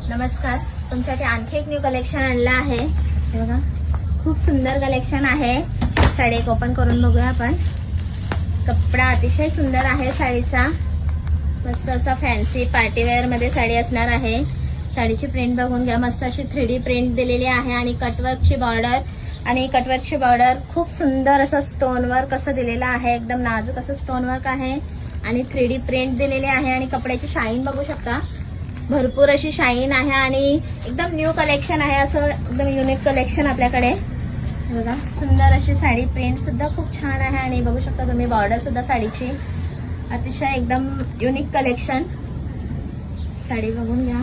नमस्कार, तुमच्यासाठी आणखी एक न्यू कलेक्शन आणलं आहे। हे बघा, खूप सुंदर कलेक्शन आहे। साडी एक ओपन करून बघूया आपण। कपडा अतिशय सुंदर आहे साडीचा, मस्त असा फॅन्सी पार्टीवेअर मध्ये साडी असणार आहे। साडीची प्रिंट बघून घ्या, मस्त अशी 3D प्रिंट दिलेली आहे आणि कटवर्कची बॉर्डर खूप सुंदर असं स्टोन वर्क असं दिलेलं आहे। एकदम नाजूक असं स्टोन वर्क आहे आणि 3D प्रिंट दिलेली आहे आणि कपड्याची शाईन बघू शकता, भरपूर अशी शाईन आहे आणि एकदम न्यू कलेक्शन आहे, असं एकदम युनिक कलेक्शन आपल्याकडे। बघा, सुंदर अशी साडी, प्रिंट सुद्धा खूप छान आहे आणि बघू शकता तुम्ही बॉर्डर सुद्धा साडीची अतिशय एकदम युनिक कलेक्शन। साडी बघून घ्या,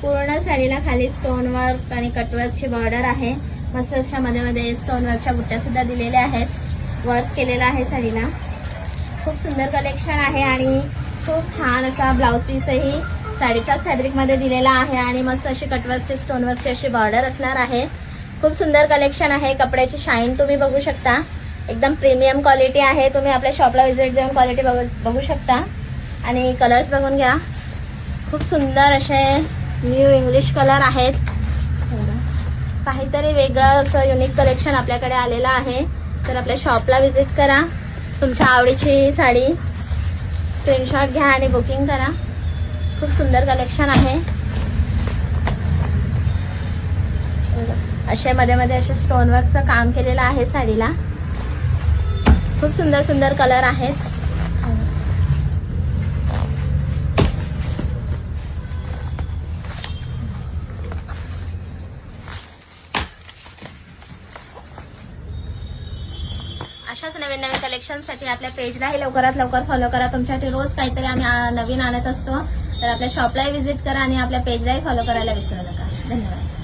पूर्ण साडीला खाली स्टोन वर्क आणि कटवर्कची बॉर्डर आहे। मस्त अशा मध्ये स्टोन वर्कच्या बुट्ट्या सुद्धा दिलेल्या आहेत, वर्क केलेला आहे साडीला। खूप सुंदर कलेक्शन आहे आणि खूप छान असा ब्लाउज पीसही साडीच्याच फॅब्रिक मध्ये दिलेला आहे आणि मस्त अशी कटवर्कची स्टोन वर्कची अशी बॉर्डर असणार आहे। खूप सुंदर कलेक्शन आहे। कपड्याची शाईन तुम्ही बघू शकता, एकदम प्रीमियम क्वालिटी आहे। तुम्ही आपल्या शॉपला व्हिजिट देऊन क्वालिटी बघू शकता आणि कलर्स बघून घ्या, खूप सुंदर असे न्यू इंग्लिश कलर आहेत। काहीतरी वेगळं असं युनिक कलेक्शन आपल्याकडे आलेलं आहे, तर आपल्या शॉपला व्हिजिट करा। तुमच्या आवडीची साडी स्क्रीनशॉट घ्या आणि बुकिंग करा। खूप सुंदर कलेक्शन आहे। अशा मध्ये असे स्टोन वर्कचं काम केलेलं आहे साडीला। खूप सुंदर सुंदर कलर आहेत। अशाच नवीन नवीन कलेक्शनसाठी आपल्या पेजलाही लवकरात लवकर फॉलो करा। तुमच्यासाठी रोज काहीतरी आम्ही नवीन आणत असतो, तर आपल्या शॉपलाही व्हिजिट करा आणि आपल्या पेजलाही फॉलो करायला विसरू नका। धन्यवाद।